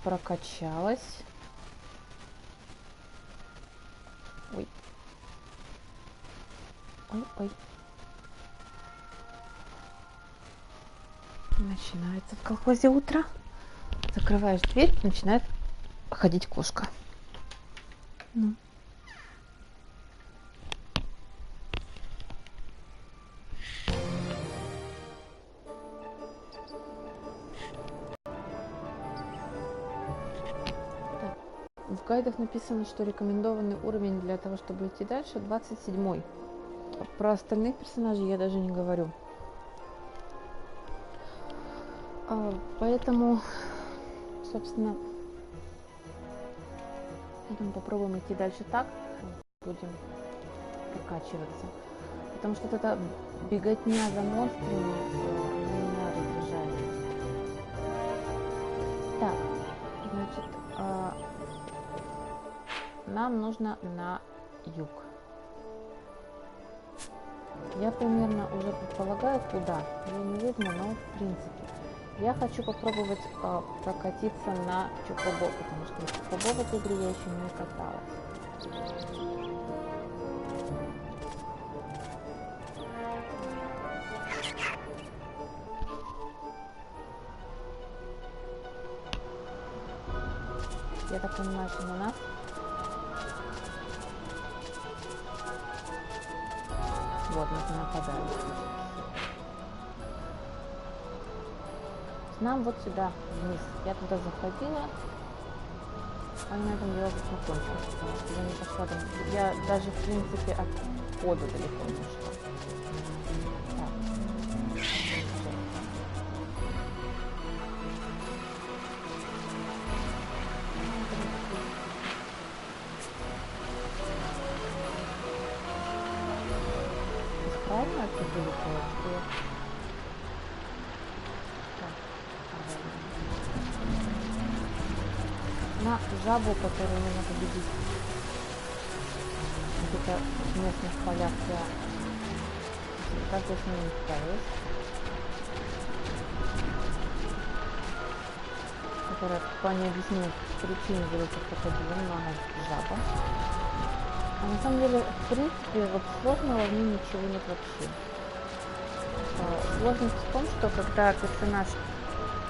прокачалась. Ой. Ой. Начинается в колхозе утро. Закрываешь дверь, начинает ходить кошка. Ну. В гайдах написано, что рекомендованный уровень для того, чтобы идти дальше, 27. Про остальных персонажей я даже не говорю. Поэтому, собственно, попробуем идти дальше так. Будем прокачиваться. Потому что вот эта беготня за монстрами меня раздражает. Так, значит, нам нужно на юг. Я примерно уже предполагаю, куда. Я не видно, но в принципе. Я хочу попробовать прокатиться на чокобо, потому что на чокобо в этой игре я еще не каталась. Я так понимаю, что на нас вот мы нападаем. Нам вот сюда вниз. Я туда заходила, а на этом дело закончилось, потому что я не пошла там. Я даже в принципе от входа далеко не ушла. Правильно отсюда летает? На жабу, которую нужно победить. Где-то в местных полях я как-то с ней не справилась. Которая по необъяснимой причине зовется крокодилом, но она жаба. А на самом деле, в принципе, вот сложного в ней ничего нет вообще. Сложность в том, что когда персонаж,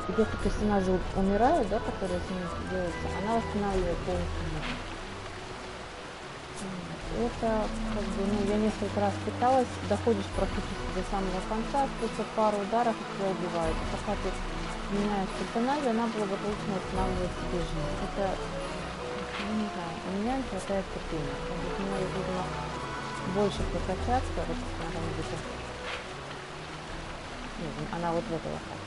если персонажи умирают, да, которые с ним делаются, она восстанавливает полностью жизнь. Это, как бы, ну, я несколько раз пыталась, доходишь практически до самого конца, спустя пару ударов, и тебя убивают. И пока ты меняешь персонажа, она благополучно восстанавливает себе жизнь. Это, ну, не знаю, у меня не хватает терпения. Мне нужно больше прокачаться, вот она где-то. Нет, она вот в этой локации.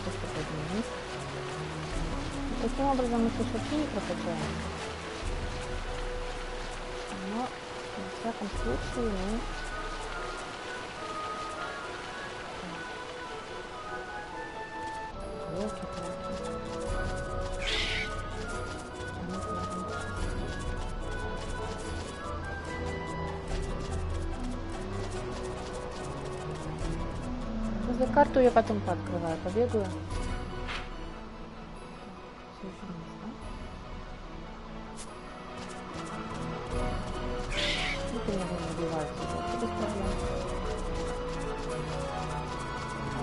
Просто пойдем вниз. Таким образом мы сейчас вообще не прокачаем. Но, во всяком случае, мы... За карту я потом пооткрываю, побегаю.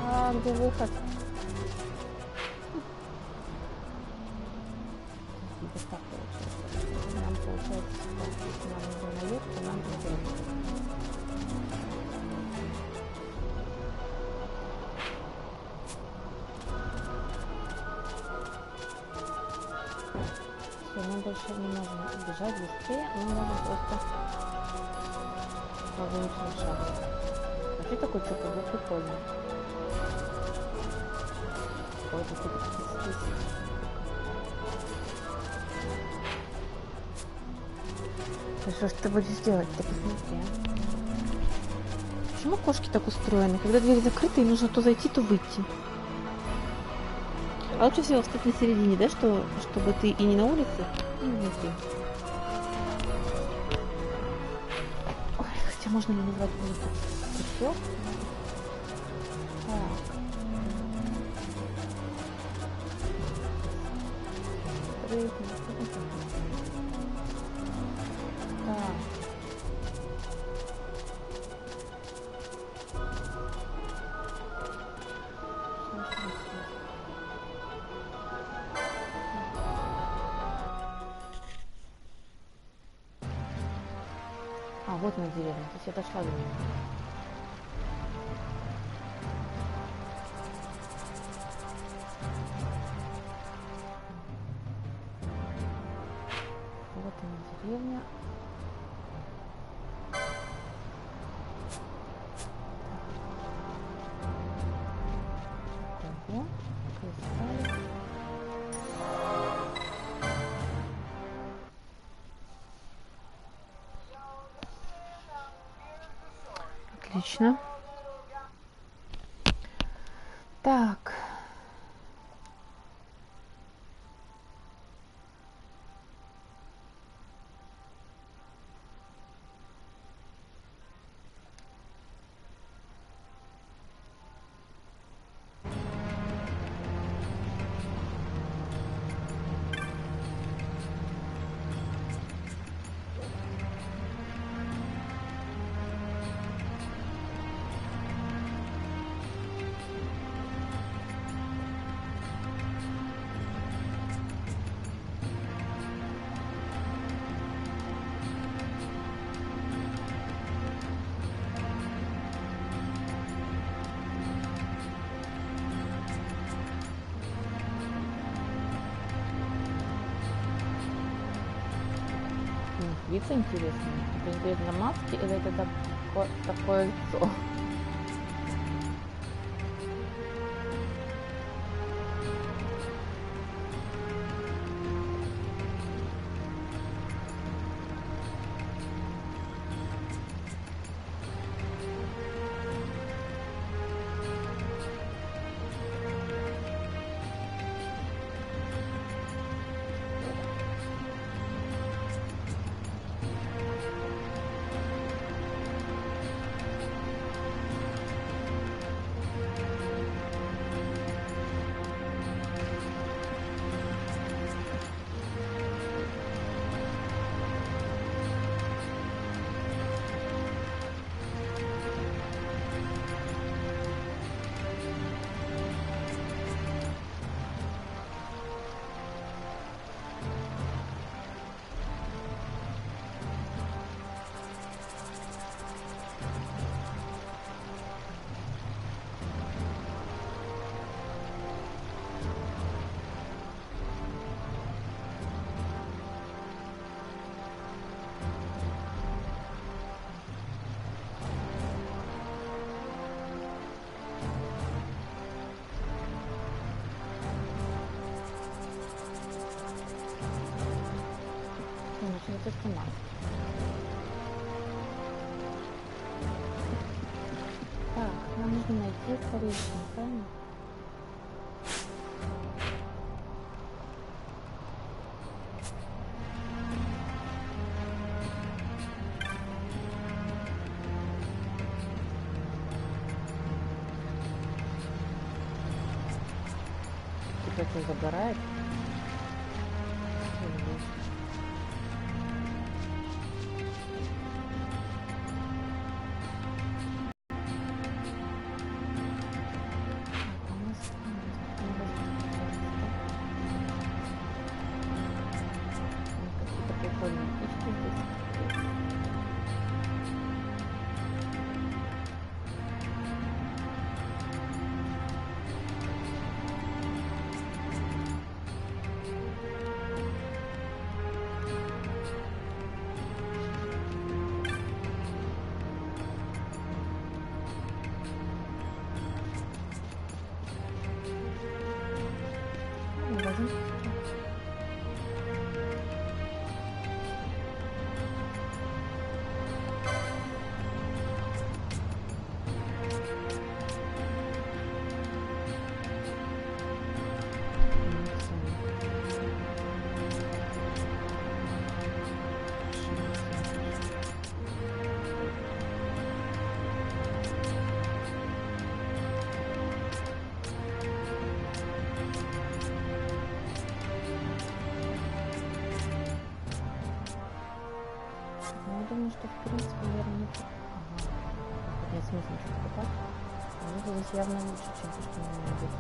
А где выход? Так получается. Нам получается, что нам нужно на юг, то нам нужно на юг. Мы больше не можем бежать быстрее, мы можем просто повынуть шагу. Вообще такой чокобо прикольный. Ой, тут список. Да что ж ты будешь делать? Ты посмотри, а. Почему кошки так устроены? Когда дверь закрыта, и нужно то зайти, то выйти. А лучше всего встать на середине, да, чтобы ты и не на улице, и не внутри. Ой, хотя можно ли назвать улицу путёк? Так. здесь. Так. А, вот на деревне. То есть я дошла до нее. Вот она деревня. Ого, кристаллик. Отлично. Так. Лица интересные. Это интересно, маски или это такое лицо? Значит, это маски. Так, нам нужно найти коричневый, правильно? Типа это загорает. думаю, что в принципе, наверное, не... Ага. Нет смысла ничего покупать. Но здесь явно лучше, чем то, что мы видим.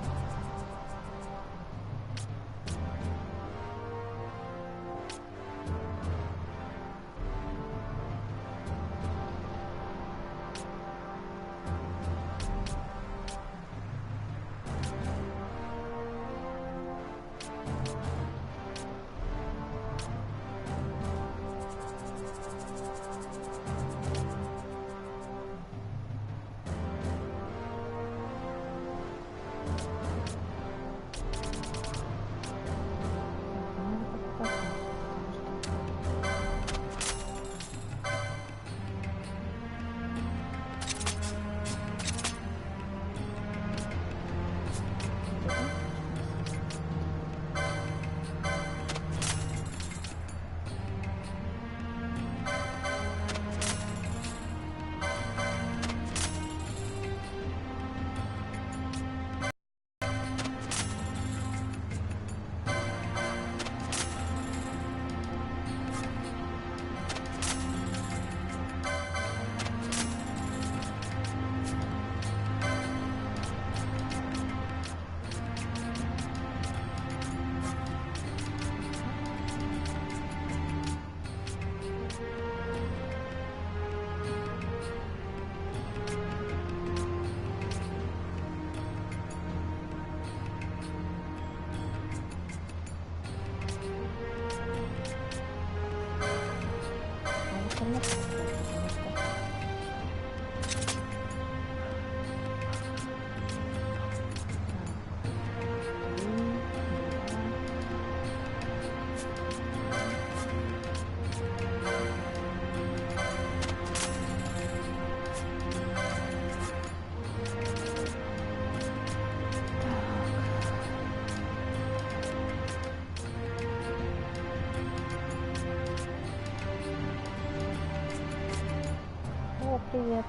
О, привет.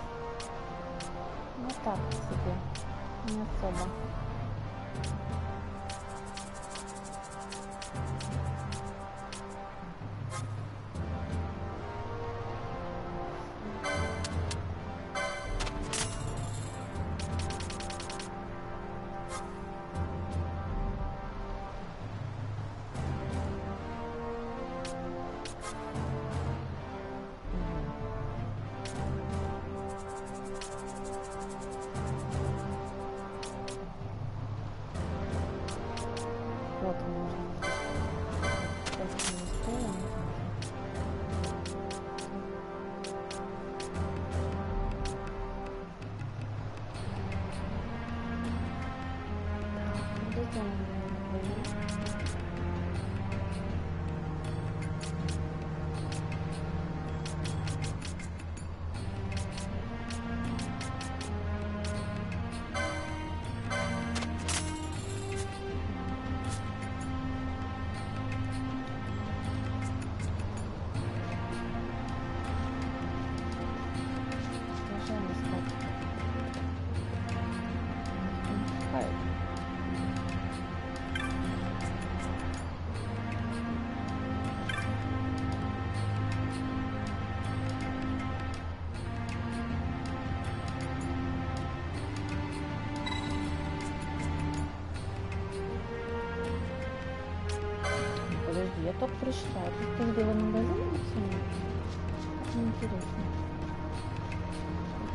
Ну так себе. Не особо. Вот он можно. Сейчас не стоим. Где он, Подожди, я только пришла. Тут в белый магазин цены? Как неинтересно.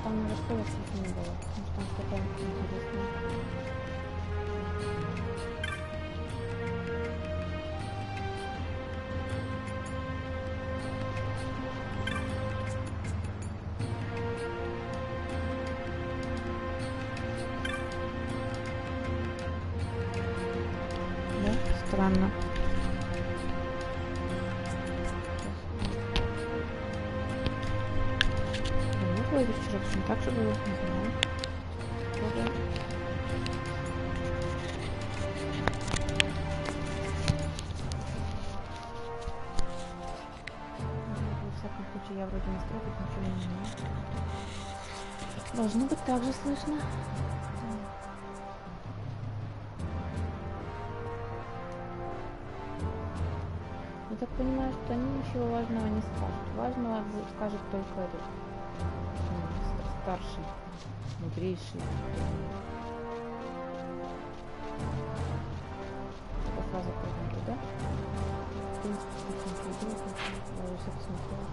Там надо что вообще не было, потому что там что-то интересное. Да? Странно. Вроде вчера точно так же было, не знаю. Тоже. В всяком случае, я вроде настройки ничего не меняю. Должно быть так же слышно. так понимаю, что они ничего важного не скажут. Важного скажет только этот старший, мудрейший. Такая фраза прыгнута, да? В принципе, я уже все посмотрела.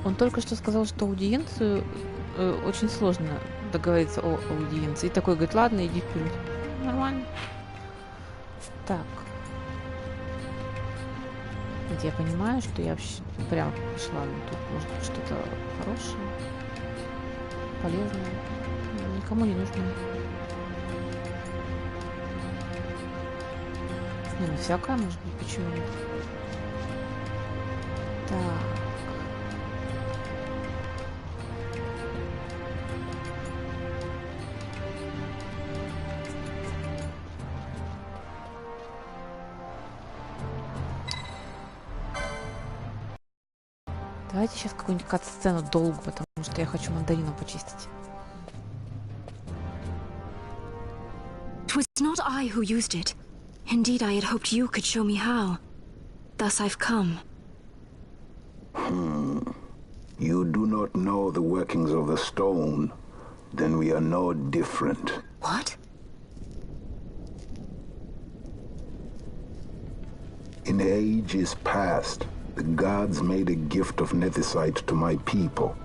Он только что сказал, что аудиенцию очень сложно договориться о аудиенции. И такой говорит, ладно, иди вперед. Нормально. Так. Ведь я понимаю, что я вообще прям пошла. Ну, тут может быть что-то хорошее, полезное. Никому не нужно. Не, ну всякое может быть, почему нет? Так. Давайте сейчас какую-нибудь кат-сцену долго, потому что я хочу мандарину почистить. It was not I who used it. Indeed, I had hoped you could show me how. Thus I've come. You do not know the workings of the stone. Then we are no different. What? In ages past, the gods made a gift of nethicite to my people.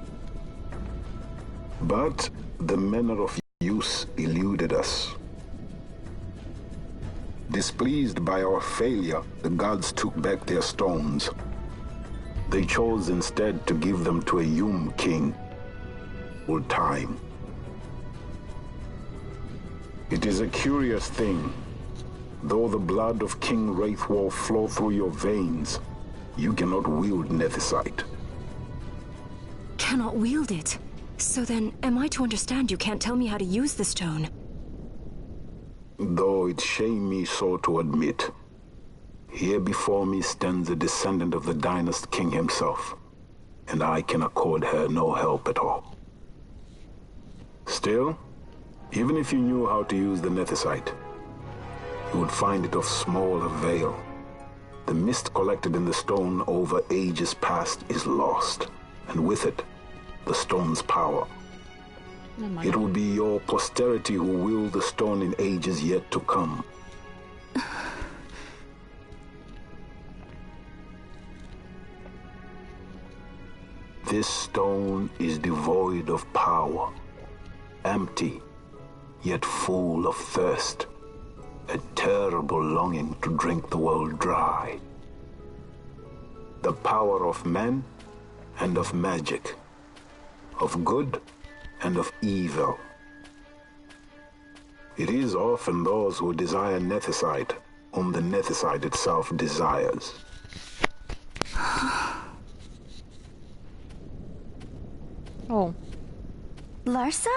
But the manner of use eluded us. Displeased by our failure, the gods took back their stones. They chose instead to give them to a Yum king. For time. It is a curious thing. Though the blood of King Wraithwolf flow through your veins, you cannot wield nethicite. Cannot wield it? So then, am I to understand you can't tell me how to use the stone? Though it shame me so to admit, here before me stands a descendant of the Dynast King himself, and I can accord her no help at all. Still, even if you knew how to use the nethicite, you would find it of small avail. The mist collected in the stone over ages past is lost, and with it, the stone's power. It will be your posterity who will the stone in ages yet to come. This stone is devoid of power, empty, yet full of thirst, a terrible longing to drink the world dry. The power of men and of magic, of good and of evil. It is often those who desire nethicite whom the nethicite itself desires. Oh. Larsa?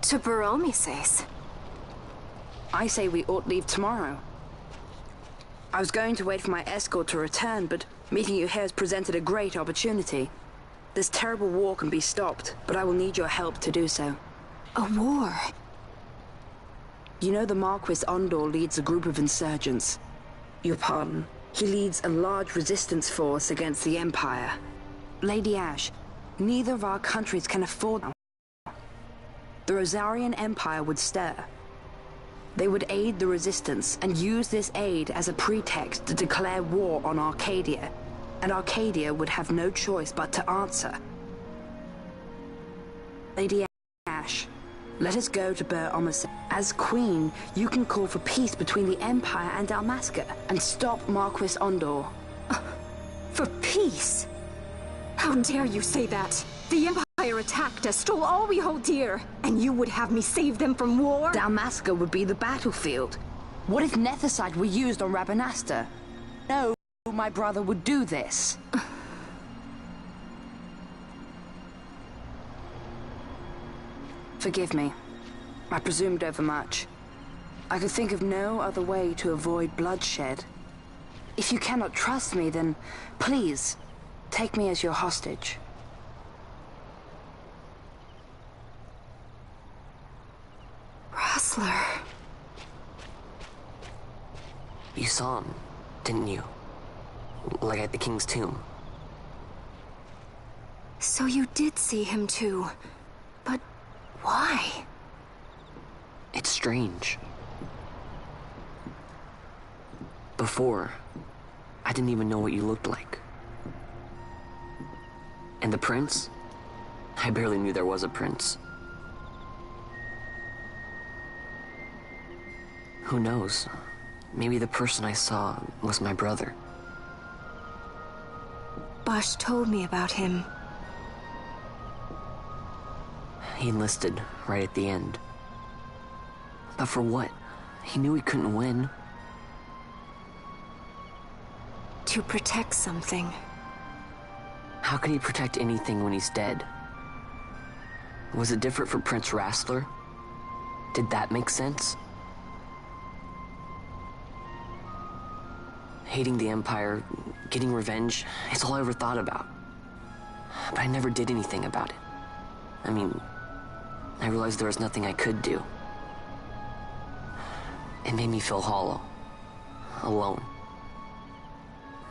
To Baromi says. I say we ought leave tomorrow. I was going to wait for my escort to return, but meeting you here has presented a great opportunity. This terrible war can be stopped, but I will need your help to do so. A war? You know the Marquis Ondor leads a group of insurgents. Your pardon. He leads a large resistance force against the Empire. Lady Ash, neither of our countries can afford now. The Rosarian Empire would stir. They would aid the resistance and use this aid as a pretext to declare war on Arcadia, and Arcadia would have no choice but to answer. Lady Ash, let us go to Bur Omissace. As Queen, you can call for peace between the Empire and Dalmasca, and stop Marquis Ondor. For peace? How dare you say that? The Empire attacked us, stole all we hold dear, and you would have me save them from war? Dalmasca would be the battlefield. What if Nethicite were used on Rabanasta? No, my brother would do this. Forgive me. I presumed overmuch. I could think of no other way to avoid bloodshed. If you cannot trust me, then please, take me as your hostage. Rustler. You saw him, didn't you? Like at the King's tomb. So you did see him too. But why? It's strange. Before, I didn't even know what you looked like. And the prince? I barely knew there was a prince. Who knows? Maybe the person I saw was my brother. Bosch told me about him. He enlisted right at the end. But for what? He knew he couldn't win. To protect something. How can he protect anything when he's dead? Was it different for Prince Rastler? Did that make sense? Hating the Empire, getting revenge, it's all I ever thought about. But I never did anything about it. I mean, I realized there was nothing I could do. It made me feel hollow, alone.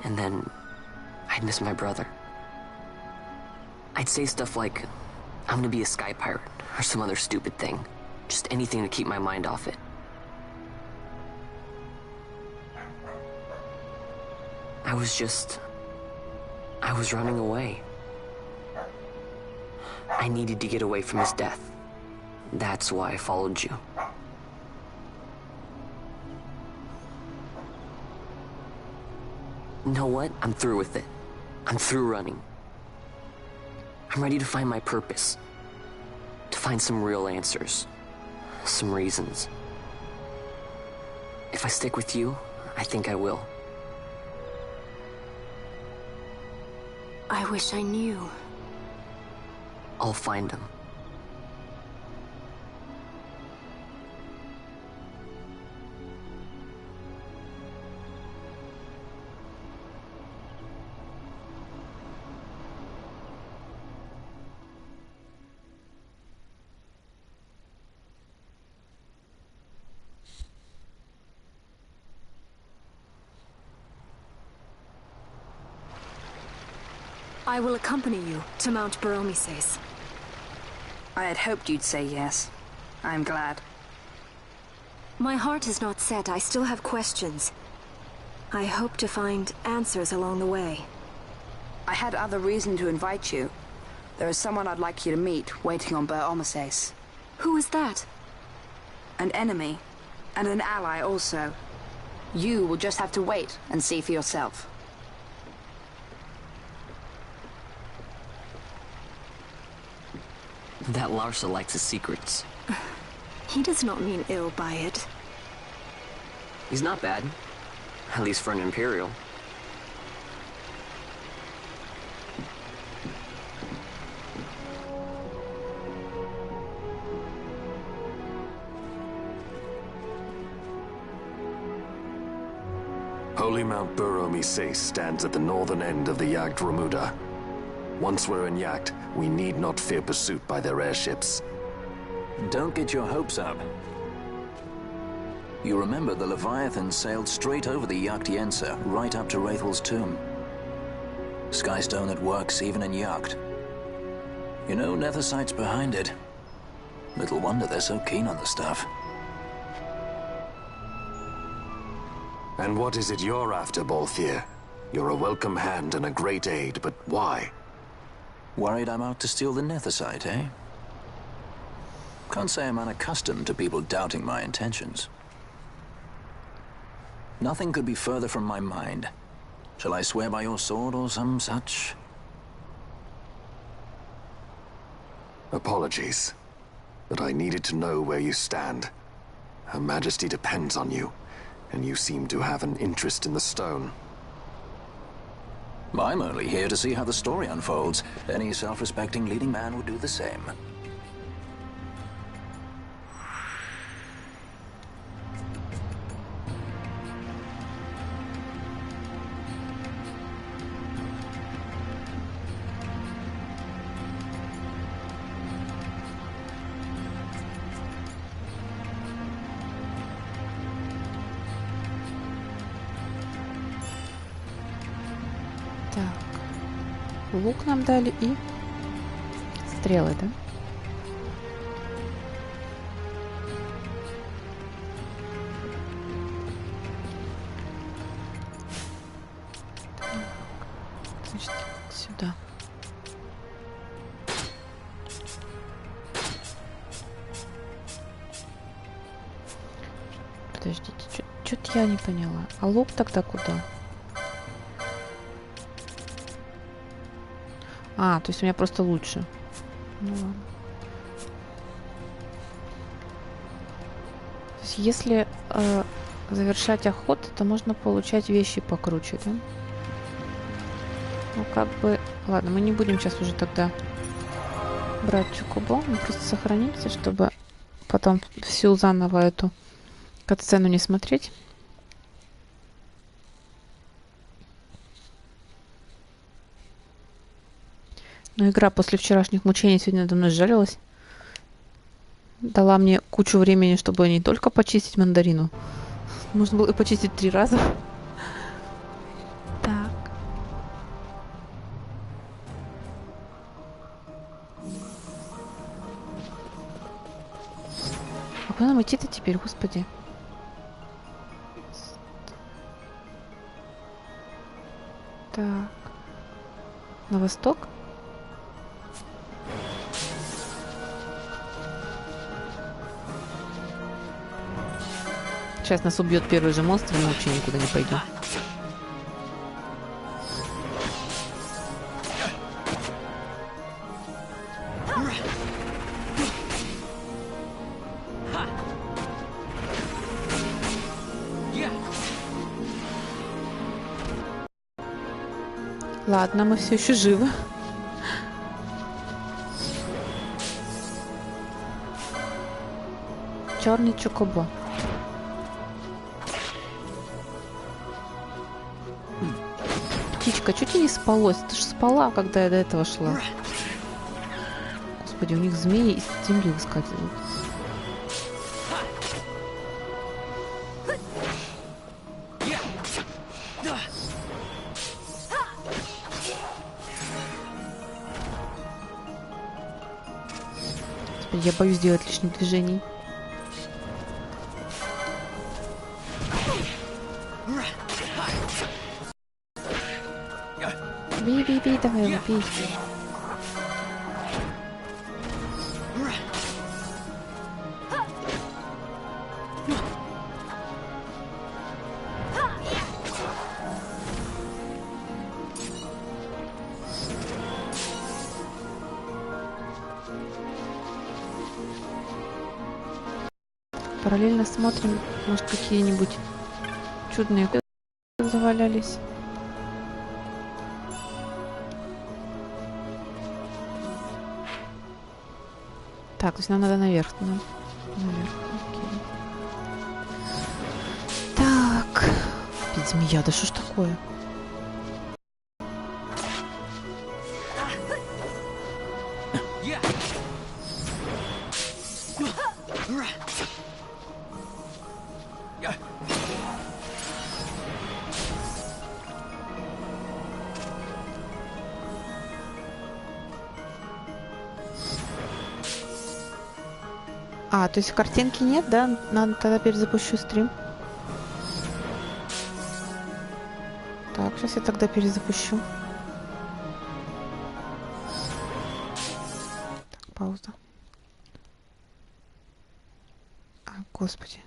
And then, I'd miss my brother. I'd say stuff like, I'm gonna be a sky pirate, or some other stupid thing. Just anything to keep my mind off it. I was running away. I needed to get away from his death. That's why I followed you. You know what? I'm through with it. I'm through running. I'm ready to find my purpose. To find some real answers. Some reasons. If I stick with you, I think I will. I wish I knew. I'll find him. I will accompany you to Mount Baromises. I had hoped you'd say yes. I'm glad. My heart is not set. I still have questions. I hope to find answers along the way. I had other reason to invite you. There is someone I'd like you to meet waiting on Bur Omissace. Who is that? An enemy, and an ally also. You will just have to wait and see for yourself. That Larsa likes his secrets. He does not mean ill by it. He's not bad. At least for an Imperial. Holy Mount Bur-Omi-Se stands at the northern end of the Yacht Remuda. Once we're in Yacht, we need not fear pursuit by their airships. Don't get your hopes up. You remember the Leviathan sailed straight over the Yacht Yensa, right up to Wraithel's tomb. Skystone that works even in Yacht. You know, Nethersight's behind it. Little wonder they're so keen on the stuff. And what is it you're after, Balthier? You're a welcome hand and a great aid, but why? Worried I'm out to steal the Nethersight, eh? Can't say I'm unaccustomed to people doubting my intentions. Nothing could be further from my mind. Shall I swear by your sword or some such? Apologies, but I needed to know where you stand. Her Majesty depends on you, and you seem to have an interest in the stone. I'm only here to see how the story unfolds. Any self-respecting leading man would do the same. Лук нам дали и стрелы, да? Так, значит, сюда. Подождите, что-то я не поняла. А лук тогда куда? А, то есть у меня просто лучше. Ну ладно. То есть если завершать охоту, то можно получать вещи покруче, да? Ну как бы... Ладно, мы не будем сейчас уже тогда брать чукубо. Мы просто сохранимся, чтобы потом всю заново эту катсцену не смотреть. Но игра после вчерашних мучений сегодня надо мной сжалилась. Дала мне кучу времени, чтобы не только почистить мандарину. Можно было и почистить 3 раза. Так. А куда нам идти-то теперь, господи? Так. На восток? Сейчас нас убьет первый же монстр, мы вообще никуда не пойдем. Ладно, мы все еще живы. Черный чокобо. Птичка, чуть ли не спалось. Ты же спала, когда я до этого шла. Господи, у них змеи из земли выскакивают. Господи, я боюсь делать лишних движений. Бей, давай его, бей. Параллельно смотрим, может, какие-нибудь чудные завалялись. Так, то есть нам надо наверх. Наверх, окей. Так, Змея, да что ж такое? А, то есть картинки нет, да? Надо тогда перезапущу стрим. Так, сейчас я тогда перезапущу. Так, пауза. А, господи.